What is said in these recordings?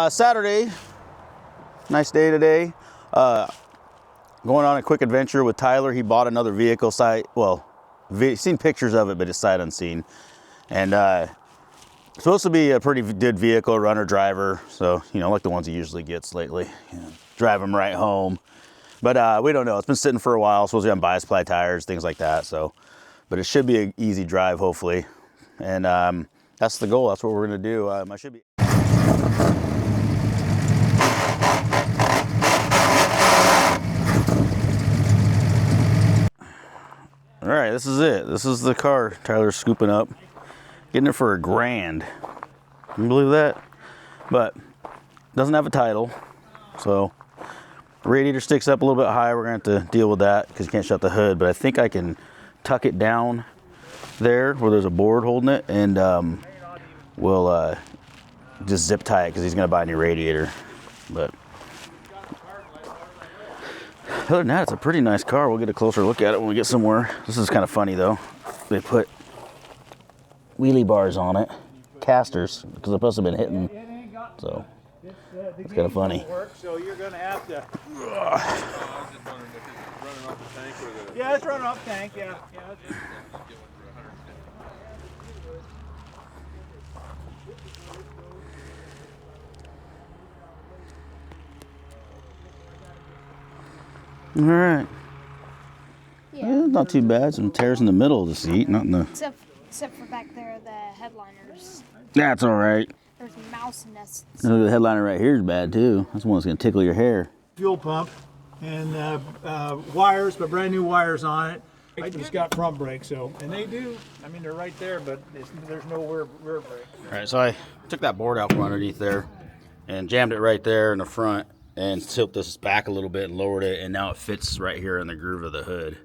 Saturday, nice day today. Going on a quick adventure with Tyler. He bought another vehicle sight. Well, seen pictures of it, but it's sight unseen. And supposed to be a pretty good vehicle, runner driver. So, you know, like the ones he usually gets lately. You know, drive him right home. But we don't know. It's been sitting for a while. Supposed to be on bias ply tires, things like that. So, but it should be an easy drive, hopefully. And that's the goal. That's what we're gonna do. I should be. All right, this is it. This is the car Tyler's scooping up. Getting it for $1,000. Can you believe that? But doesn't have a title, so radiator sticks up a little bit high. We're gonna have to deal with that because you can't shut the hood. But I think I can tuck it down there where there's a board holding it, and we'll just zip tie it because he's gonna buy a new radiator. But other than that, it's a pretty nice car. We'll get a closer look at it when we get somewhere. This is kind of funny though. They put wheelie bars on it, casters, because it must have been hitting. So it's kind of funny. So you're gonna have to. Yeah, it's running off tank. Yeah. All right. Yeah. Not too bad. Some tears in the middle of the seat, not in the. Except for back there, the headliners. That's all right. There's mouse nests. The headliner right here is bad too. That's the one that's gonna tickle your hair. Fuel pump and wires, but brand new wires on it. It's got front brakes, so and they do. I mean, they're right there, but there's no rear brake. All right, so I took that board out from underneath there and jammed it right there in the front and tipped this back a little bit and lowered it, and now it fits right here in the groove of the hood,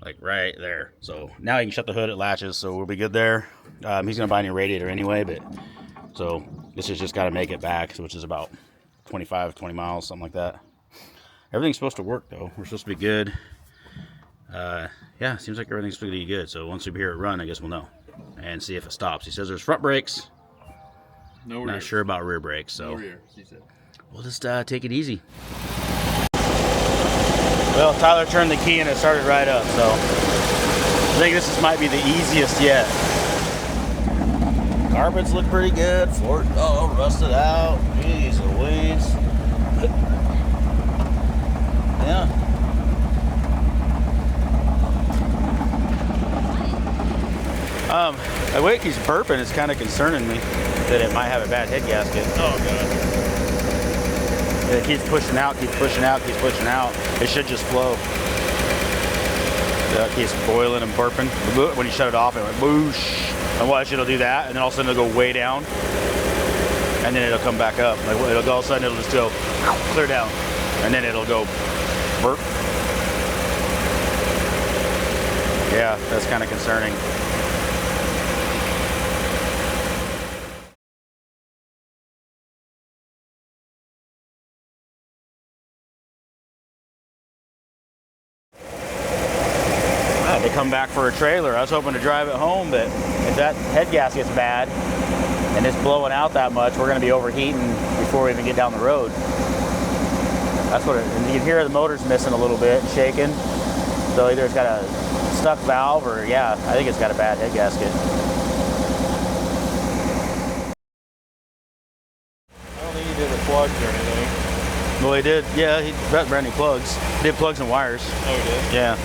like right there. So now you can shut the hood, it latches, so we'll be good there. He's gonna buy a new radiator anyway, but so this is just got to make it back, which is about 20 miles, something like that. Everything's supposed to work though. We're supposed to be good. Yeah, seems like everything's supposed to be good. So once we hear it run, I guess we'll know and see if it stops. He says there's front brakes. No rear. Not sure about rear brakes, so No rear, he said. We'll just take it easy. Well, Tyler turned the key and it started right up, so I think this might be the easiest yet. Carpets look pretty good. Floor, rusted out. Jeez Louise. Yeah. The way it keeps burping is kind of concerning me that it might have a bad head gasket. Oh, God. It keeps pushing out, keeps pushing out, keeps pushing out. It should just flow. It keeps boiling and burping. When you shut it off, it went boosh. And watch, it'll do that, and then all of a sudden it'll go way down, and then it'll come back up. Like it'll go, all of a sudden it'll just go clear down, and then it'll go burp. Yeah, that's kind of concerning. I had to come back for a trailer. I was hoping to drive it home, but if that head gasket's bad and it's blowing out that much, we're going to be overheating before we even get down the road. That's what and you can hear the motor's missing a little bit, shaking. So either it's got a stuck valve or, yeah, I think it's got a bad head gasket. I don't think he did the plugs or anything. Well, he did. Yeah, he got brand new plugs. He did plugs and wires. Oh, he did? Yeah.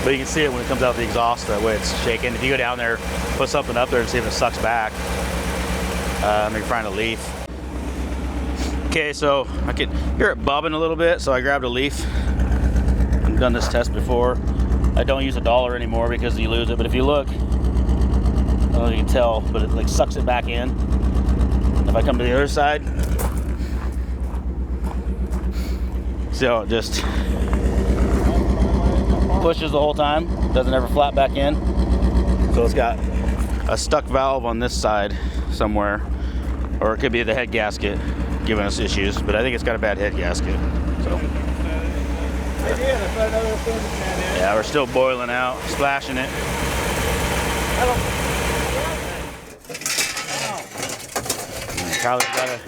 But you can see it when it comes out the exhaust, that way it's shaking. If you go down there, put something up there and see if it sucks back. Maybe find a leaf. Okay, so I can hear it bobbing a little bit, so I grabbed a leaf. I've done this test before. I don't use a dollar anymore because you lose it, but if you look, I don't know if you can tell, but it like sucks it back in. If I come to the other side, so it just pushes the whole time, doesn't ever flap back in. So it's got a stuck valve on this side somewhere, or it could be the head gasket giving us issues, but I think it's got a bad head gasket. So yeah, we're still boiling out, splashing it.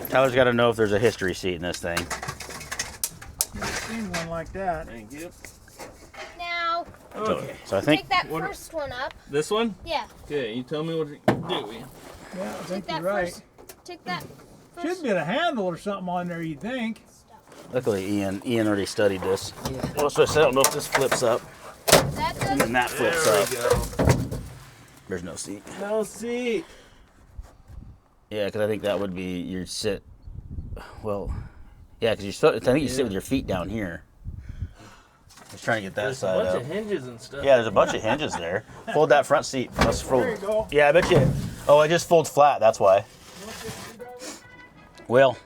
Tyler's got to know if there's a history seat in this thing. Never seen one like that. Thank you. Now, Okay. So I think take that first one up. This one? Yeah. Okay, you tell me what to do. Yeah, I Take think that you're right. first. Take that Should first. be a handle or something on there, you'd think. luckily Ian already studied this. Also, I don't know if this flips up. That does. And that flips There up. we go. There's no seat. No seat. Yeah, because I think that would be your sit. Well, yeah, because I think you sit with your feet down here. Just trying to get that There's a side bunch up. of hinges and stuff. Yeah, there's a bunch of hinges there. Fold that front seat. Let's fold. There you go. Yeah, I bet you. Oh, it just folds flat. That's why. Well,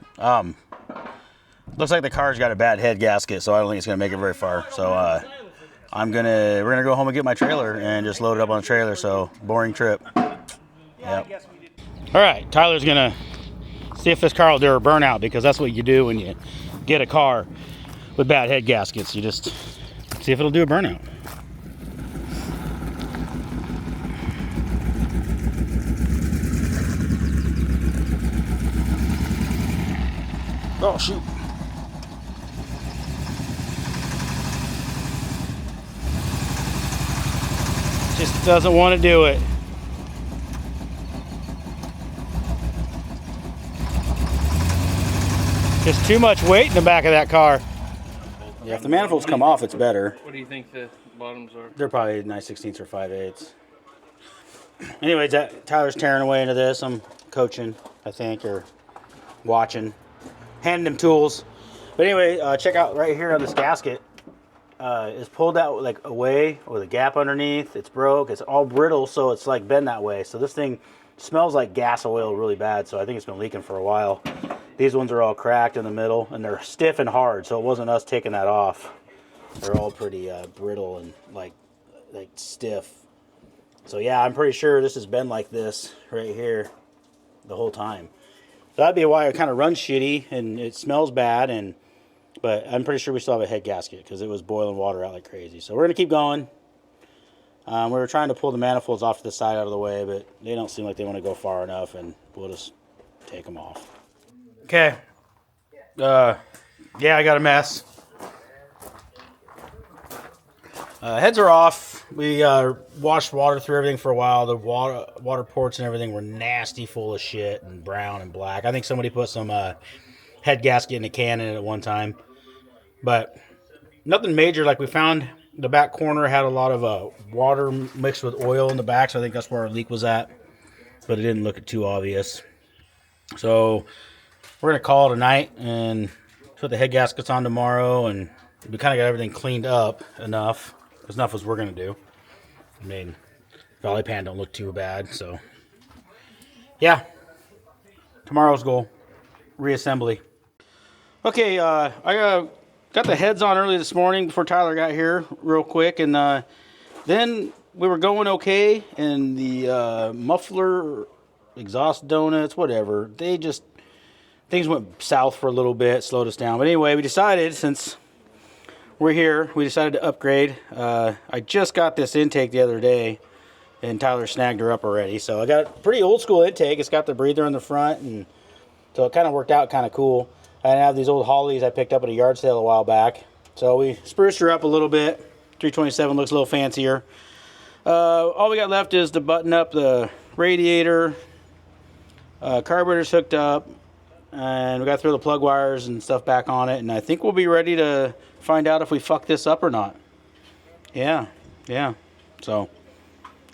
looks like the car's got a bad head gasket, so I don't think it's gonna make it very far. So we're gonna go home and get my trailer and just load it up on the trailer. So boring trip. Yep. All right, Tyler's gonna see if this car will do a burnout, because that's what you do when you get a car with bad head gaskets. You just see if it'll do a burnout. Oh shoot. Just doesn't want to do it. Just too much weight in the back of that car. Yeah, if the manifolds come off, it's better. What do you think the bottoms are? They're probably 9/16 or 5/8. Anyways, Tyler's tearing away into this. I'm coaching, I think, or watching, handing him tools. But anyway, check out right here on this gasket. It's pulled out like away with a gap underneath. It's broke. It's all brittle, so it's like been that way. So this thing smells like gas oil really bad. So I think it's been leaking for a while. These ones are all cracked in the middle, and they're stiff and hard. So it wasn't us taking that off. They're all pretty brittle and like stiff. So yeah, I'm pretty sure this has been like this right here the whole time. So that'd be why it kind of runs shitty and it smells bad. But I'm pretty sure we still have a head gasket because it was boiling water out like crazy. So we're gonna keep going. We were trying to pull the manifolds off to the side out of the way, but they don't seem like they want to go far enough, and we'll just take them off. Okay. Yeah, I got a mess. Heads are off. We washed water through everything for a while. The water ports and everything were nasty, full of shit and brown and black. I think somebody put some head gasket in a can in it at one time. But nothing major. Like we found the back corner had a lot of water mixed with oil in the back, so I think that's where our leak was at. But it didn't look too obvious. So we're going to call it a night and put the head gaskets on tomorrow, and we kind of got everything cleaned up enough. As enough as we're going to do. I mean, Valley Pan don't look too bad, so. Yeah. Tomorrow's goal. Reassembly. Okay, I got the heads on early this morning before Tyler got here real quick, and then we were going okay, and the muffler, exhaust donuts, whatever, things went south for a little bit, slowed us down. But anyway, we decided, since we're here, we decided to upgrade. I just got this intake the other day, and Tyler snagged her up already. So I got a pretty old school intake. It's got the breather in the front, and so it kind of worked out kind of cool. I have these old Hollies I picked up at a yard sale a while back. So we spruced her up a little bit. 327 looks a little fancier. All we got left is to button up the radiator. Carburetor's hooked up, and we got to throw the plug wires and stuff back on it, and I think we'll be ready to find out if we fuck this up or not. Yeah. So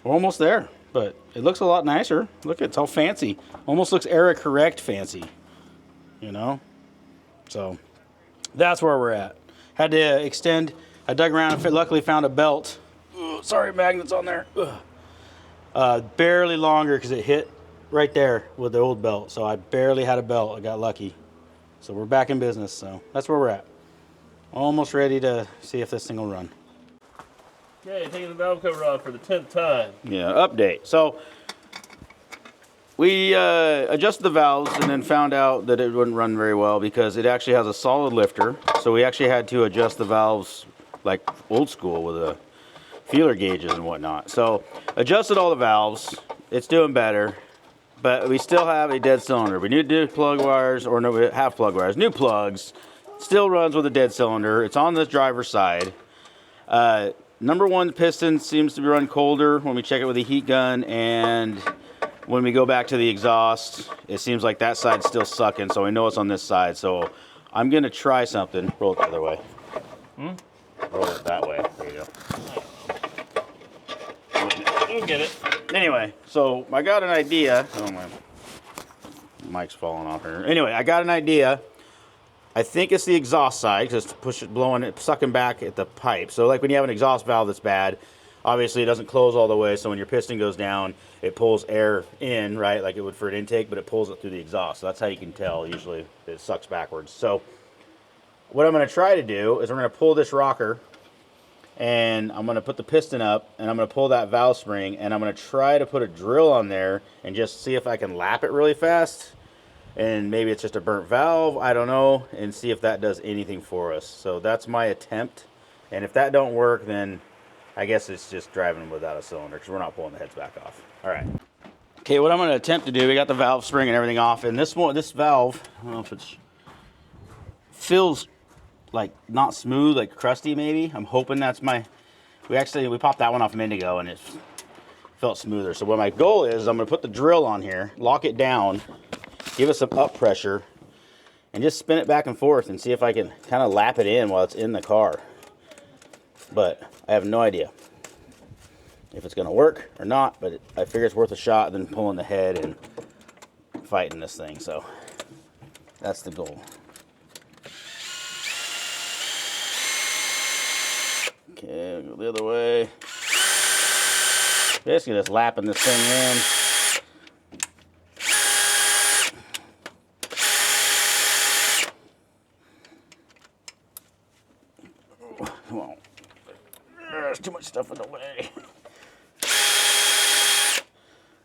we're almost there, but it looks a lot nicer. Look, it's all fancy. Almost looks era correct fancy, you know? So that's where we're at. Had to extend. I dug around and luckily found a belt. Ooh, sorry, magnets on there. Barely longer because it hit right there with the old belt. So I barely had a belt. I got lucky. So we're back in business. So that's where we're at. Almost ready to see if this thing will run. Okay, taking the valve cover off for the 10th time. Yeah, update. So we adjusted the valves and then found out that it wouldn't run very well because it actually has a solid lifter. So we actually had to adjust the valves like old school with the feeler gauges and whatnot. So adjusted all the valves. It's doing better. but we still have a dead cylinder. We need new plug wires, or no, we have plug wires. New plugs. Still runs with a dead cylinder. It's on the driver's side. Number one piston seems to be run colder when we check it with a heat gun, and when we go back to the exhaust, it seems like that side's still sucking, so I know it's on this side. So I'm gonna try something. Roll it the other way. Roll it that way. There you go. We'll get it. Anyway, so I got an idea. Oh, my mic's falling off here. Anyway, I got an idea. I think it's the exhaust side, because it's blowing it, sucking back at the pipe. So like when you have an exhaust valve that's bad, obviously it doesn't close all the way, so when your piston goes down, it pulls air in, right, like it would for an intake, but it pulls it through the exhaust. So that's how you can tell, usually, it sucks backwards. So what I'm going to try to do is I'm going to pull this rocker, and I'm going to put the piston up, and I'm going to pull that valve spring, and I'm going to try to put a drill on there and just see if I can lap it really fast. And maybe it's just a burnt valve, I don't know, and see if that does anything for us. So that's my attempt. And if that don't work, then I guess it's just driving without a cylinder, because we're not pulling the heads back off. All right. Okay, what I'm going to attempt to do, we got the valve spring and everything off, and this valve, I don't know if it's, feels like not smooth, like crusty maybe. I'm hoping that's my, we popped that one off a minute ago, and it felt smoother. So what my goal is, I'm going to put the drill on here, lock it down, give it some up pressure, and just spin it back and forth and see if I can kind of lap it in while it's in the car. But I have no idea if it's going to work or not, but I figure it's worth a shot than pulling the head and fighting this thing. So that's the goal. Okay, go the other way. Basically just lapping this thing in. Come on. There's too much stuff in the way. So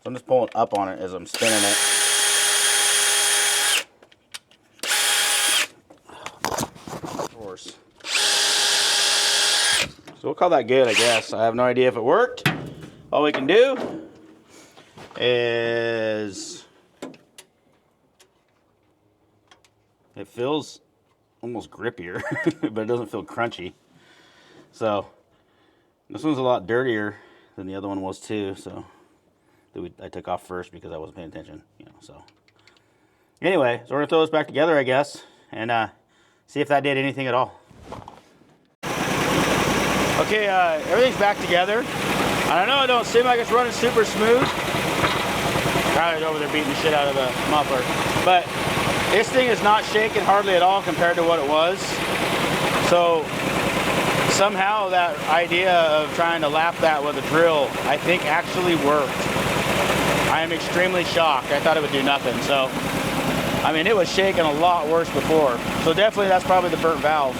I'm just pulling up on it as I'm spinning it. Of course. So we'll call that good, I guess. I have no idea if it worked. All we can do is it feels almost grippier, but it doesn't feel crunchy. So this one's a lot dirtier than the other one was too. So I took off first because I wasn't paying attention, you know. So anyway, so we're gonna throw this back together, I guess, and see if that did anything at all. Okay, everything's back together. I know it don't seem like it's running super smooth. Tyler's over there beating the shit out of the muffler, but this thing is not shaking hardly at all compared to what it was. So somehow that idea of trying to lap that with a drill, I think actually worked. I am extremely shocked. I thought it would do nothing. So, I mean, it was shaking a lot worse before. So definitely that's probably the burnt valve.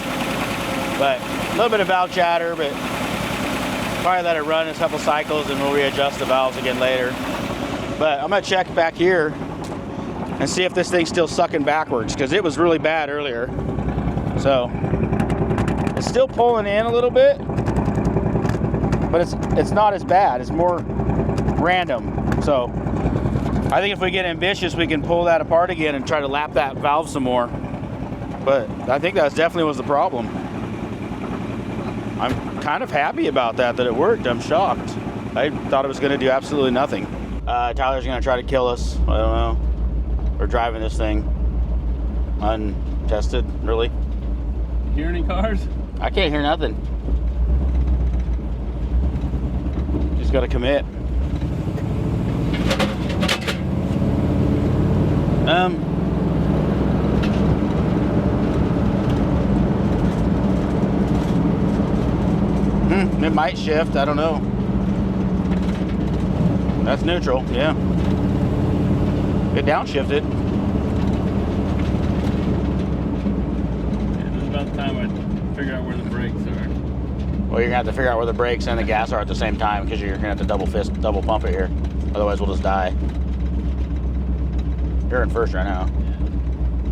But a little bit of valve chatter, but probably let it run a couple cycles and we'll readjust the valves again later. But I'm gonna check back here and see if this thing's still sucking backwards, because it was really bad earlier. So it's still pulling in a little bit, but it's not as bad. It's more random. So I think if we get ambitious, we can pull that apart again and try to lap that valve some more. But I think that definitely was the problem. I'm kind of happy about that it worked. I'm shocked. I thought it was gonna do absolutely nothing. Tyler's gonna try to kill us. I don't know. We're driving this thing untested, really. Hear any cars? I can't hear nothing. Just gotta commit. It might shift, I don't know. That's neutral, yeah. It downshifted. Yeah, this is about the time I figure out where the brakes are. Well, you're gonna have to figure out where the brakes and the gas are at the same time, because you're gonna have to double pump it here. Otherwise we'll just die. You're in first right now. Yeah.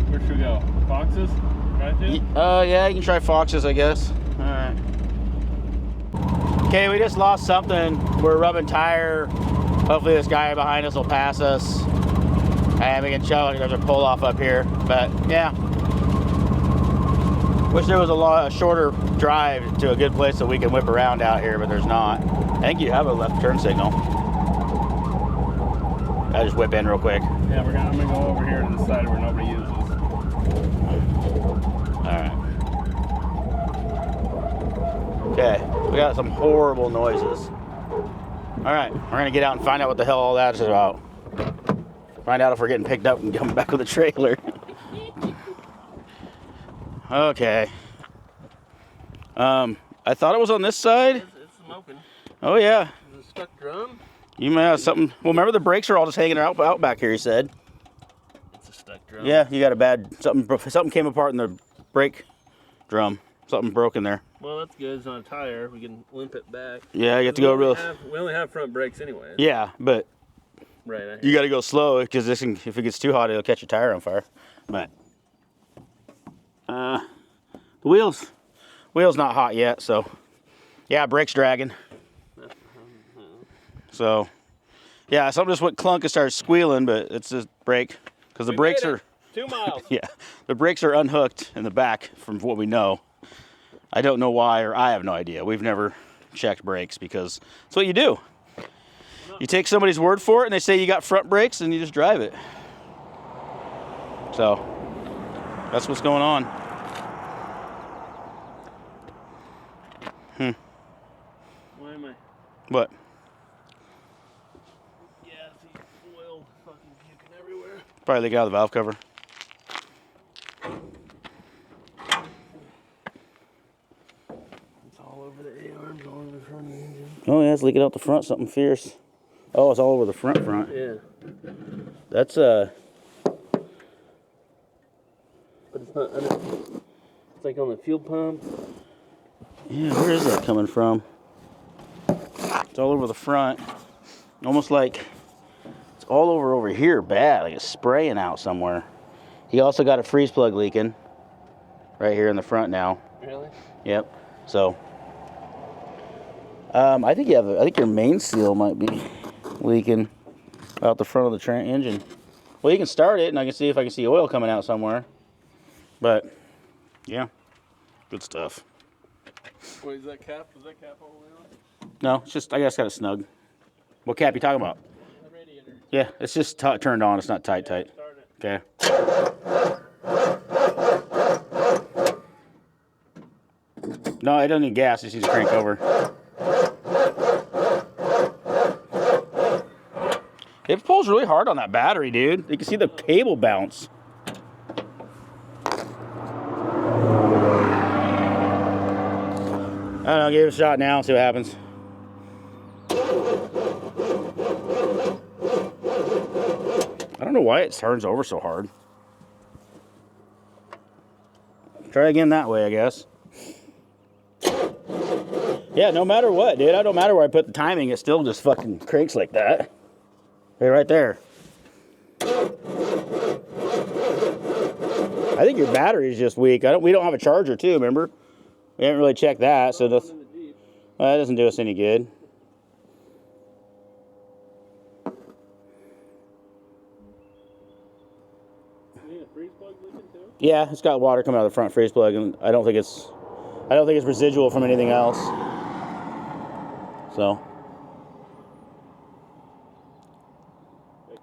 Where should we go? Foxes? Right there? Yeah, you can try Foxes, I guess. All right. Okay, we just lost something. We're rubbing tire Hopefully this guy behind us will pass us. And we can show there's a pull off up here. But yeah. Wish there was a shorter drive to a good place that we can whip around out here, but there's not. I think you have a left turn signal. I just whip in real quick. Yeah, I'm gonna go over here to the side where nobody uses. Alright. Okay, we got some horrible noises. Alright, we're gonna get out and find out what the hell all that is about. Find out if we're getting picked up and coming back with a trailer. Okay. I thought it was on this side. It's smoking. Oh yeah. Is it stuck drum? You may have something. Well, remember the brakes are all just hanging out back here, he said. It's a stuck drum. Yeah, you got a bad, something came apart in the brake drum. Something broke in there. Well, that's good. It's on a tire. We can limp it back. Yeah, you have to go real. We only have front brakes anyway. Yeah, but Right. you got to go slow because if it gets too hot, it'll catch your tire on fire. But the wheels not hot yet, so yeah, brake's dragging. So yeah, something just went clunk and started squealing, but it's just brake because the brakes are 2 miles. yeah, the brakes are unhooked in the back from what we know. I don't know why, or I have no idea. We've never checked brakes because that's what you do. You take somebody's word for it and they say you got front brakes and you just drive it. So that's what's going on. Why am I? What? Yeah, see, oil fucking puking everywhere. Probably leak out of the valve cover. It's all over the A-arms, all over the front of the engine. Oh yeah, it's leaking out the front, something fierce. Oh, it's all over the front. Yeah. That's But it's not under. It's like on the fuel pump. yeah, where is that coming from? It's all over the front. Almost like it's all over here bad, like it's spraying out somewhere. He also got a freeze plug leaking right here in the front now. Really? Yep. So I think your main seal might be leaking out the front of the engine. Well, you can start it and I can see if I can see oil coming out somewhere. But yeah, good stuff. Wait, is that cap? Is that cap all the way on? No, it's just I guess got it snug. What cap you talking about? The radiator. Yeah, it's just turned on. It's not tight. Start it. Okay. No, it doesn't need gas. It just needs to crank over. It pulls really hard on that battery, dude. You can see the cable bounce. I don't know, give it a shot now and see what happens. I don't know why it turns over so hard. Try again that way, I guess. Yeah, no matter what, dude. I don't matter where I put the timing, it still just fucking cranks like that. Hey, right there. I think your battery is just weak. We don't have a charger too, remember? We haven't really checked that, so that doesn't do us any good. Yeah, it's got water coming out of the front freeze plug, and I don't think it's residual from anything else. So.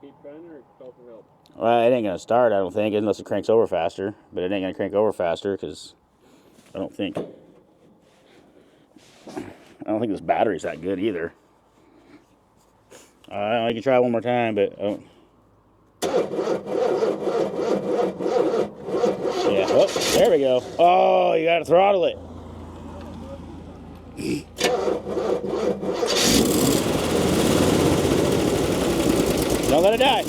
Keep trying or call for help? Well, it ain't gonna start, I don't think, unless it cranks over faster. But it ain't gonna crank over faster because I don't think this battery's that good either. I can try one more time, but I don't. Yeah. Oh, there we go. Oh, you gotta throttle it. Don't let it die.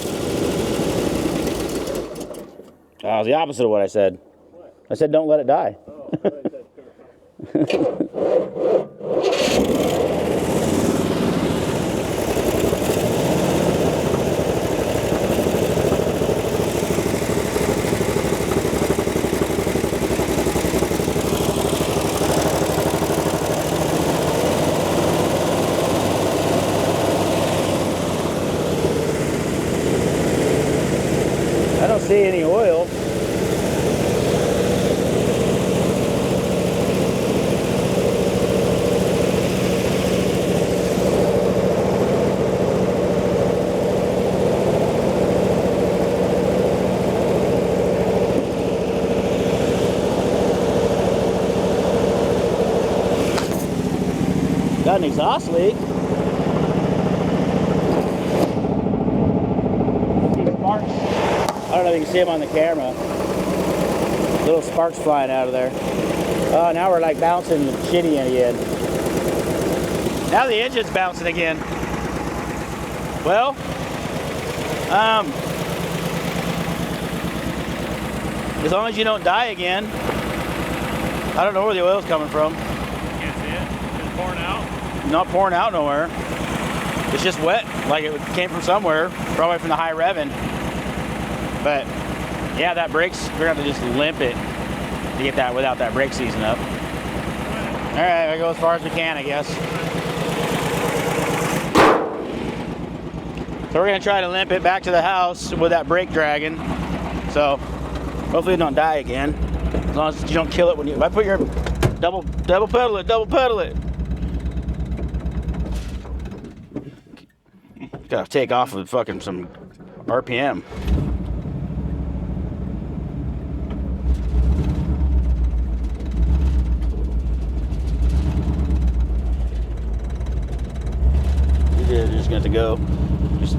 That was the opposite of what I said. What? I said don't let it die. Oh, I thought you said see any oil. Got an exhaust leak. Sparks. I don't know if you can see them on the camera. Little sparks flying out of there. Oh, now we're like bouncing shitty again. Now the engine's bouncing again. Well, as long as you don't die again. I don't know where the oil's coming from. Can't see it. It's pouring out. Not pouring out nowhere. It's just wet, like it came from somewhere, probably from the high revving. But yeah, that brakes, we're gonna have to just limp it to get that without that brake season up. All right, we'll go as far as we can, I guess. So we're gonna try to limp it back to the house with that brake dragging. So hopefully it don't die again. As long as you don't kill it when you, if I put your double pedal it. Gotta take off with fucking some RPM. You're just gonna have to go. Just,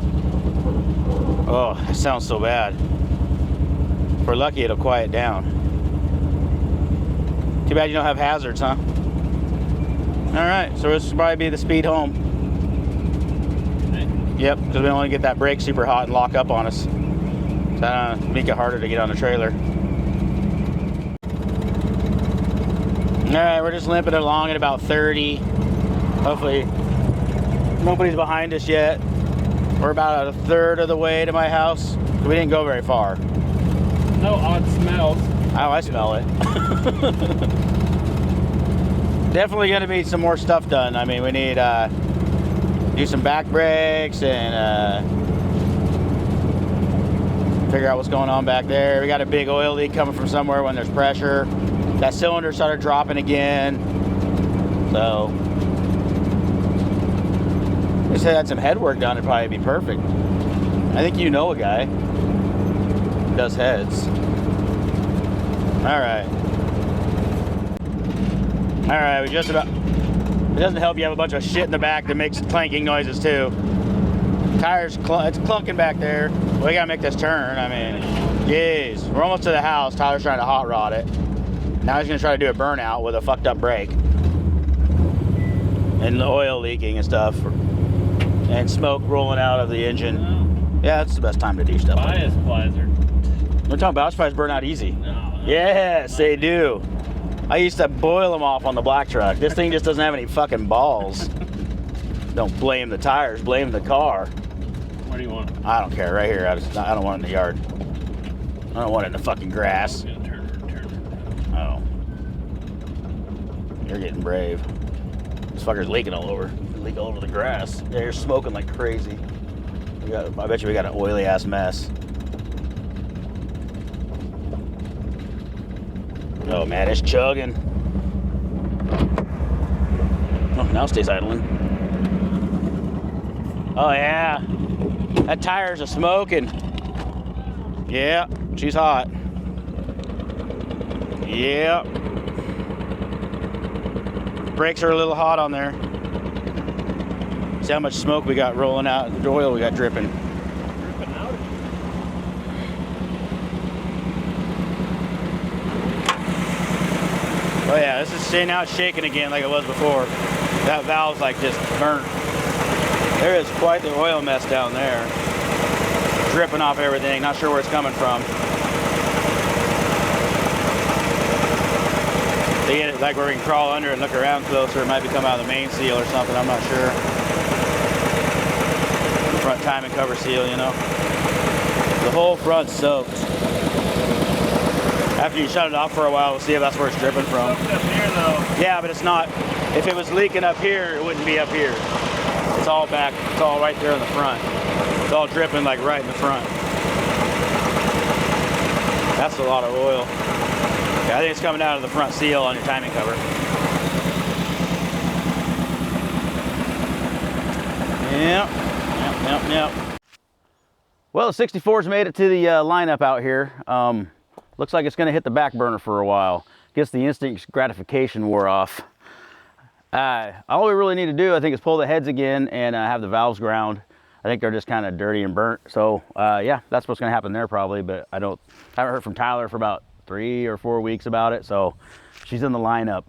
oh, it sounds so bad. If we're lucky, it'll quiet down. Too bad you don't have hazards, huh? All right, so this will probably be the speed home. Yep, because we don't want to get that brake super hot and lock up on us. So make it harder to get on the trailer. All right, we're just limping along at about 30. Hopefully, nobody's behind us yet. We're about a third of the way to my house. We didn't go very far. No odd smells. Oh, I smell it. Definitely gonna be some more stuff done. I mean, we need do some back brakes and figure out what's going on back there. We got a big oil leak coming from somewhere when there's pressure. That cylinder started dropping again. So, they said had some head work done, it'd probably be perfect. I think you know a guy who does heads. All right, we just about, it doesn't help you have a bunch of shit in the back that makes clanking noises too. Tires, it's clunking back there. We gotta make this turn, I mean, jeez. We're almost to the house. Tyler's trying to hot rod it. Now he's gonna try to do a burnout with a fucked up brake. And the oil leaking and stuff. And smoke rolling out of the engine. Yeah, that's the best time to do stuff. Bias plies are... We're talking bias plies burn out easy. No. Yes, they do. I used to boil them off on the black truck. This thing just doesn't have any fucking balls. Don't blame the tires, blame the car. Where do you want it? I don't care, right here. I don't want it in the yard. I don't want it in the fucking grass. I'm gonna turn it. Oh. You're getting brave. This fucker's leaking all over. Leak all over the grass. Yeah, you're smoking like crazy. I bet you we got an oily ass mess. Oh man, it's chugging. Oh, now it stays idling. Oh yeah, that tires are smoking. Yeah, she's hot. Yeah. Brakes are a little hot on there. See how much smoke we got rolling out, the oil we got dripping. Dripping out. Oh yeah, this is staying out shaking again like it was before. That valve's like just burnt. There is quite the oil mess down there. Dripping off everything, not sure where it's coming from. They get it like where we can crawl under and look around closer. It might be coming out of the main seal or something, I'm not sure. Front timing cover seal, you know. The whole front's soaked. After you shut it off for a while, we'll see if that's where it's dripping from. Up here though. Yeah, but it's not. If it was leaking up here, it wouldn't be up here. It's all back. It's all right there in the front. It's all dripping like right in the front. That's a lot of oil. Yeah, I think it's coming out of the front seal on your timing cover. Yep. Well, the 64's made it to the lineup out here. Looks like it's going to hit the back burner for a while. Guess the instant gratification wore off. All we really need to do, I think, is pull the heads again and have the valves ground. I think they're just kind of dirty and burnt. So yeah, that's what's going to happen there probably. But I haven't heard from Tyler for about 3 or 4 weeks about it. So she's in the lineup.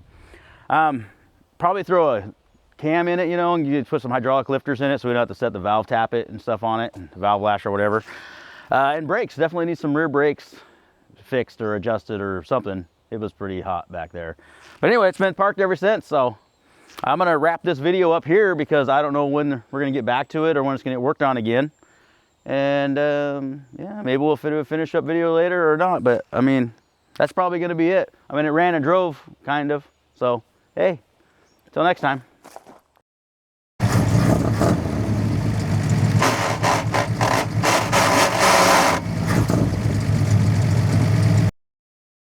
Probably throw a cam in it, you know, and you put some hydraulic lifters in it so we don't have to set the valve tappet and stuff on it, and the valve lash or whatever. And brakes, definitely need some rear brakes fixed or adjusted or something. It was pretty hot back there. But anyway, it's been parked ever since, so I'm gonna wrap this video up here because I don't know when we're gonna get back to it or when it's gonna get worked on again. And yeah, maybe we'll do a finish up video later or not, but I mean, that's probably gonna be it. I mean, it ran and drove, kind of. So, hey, until next time.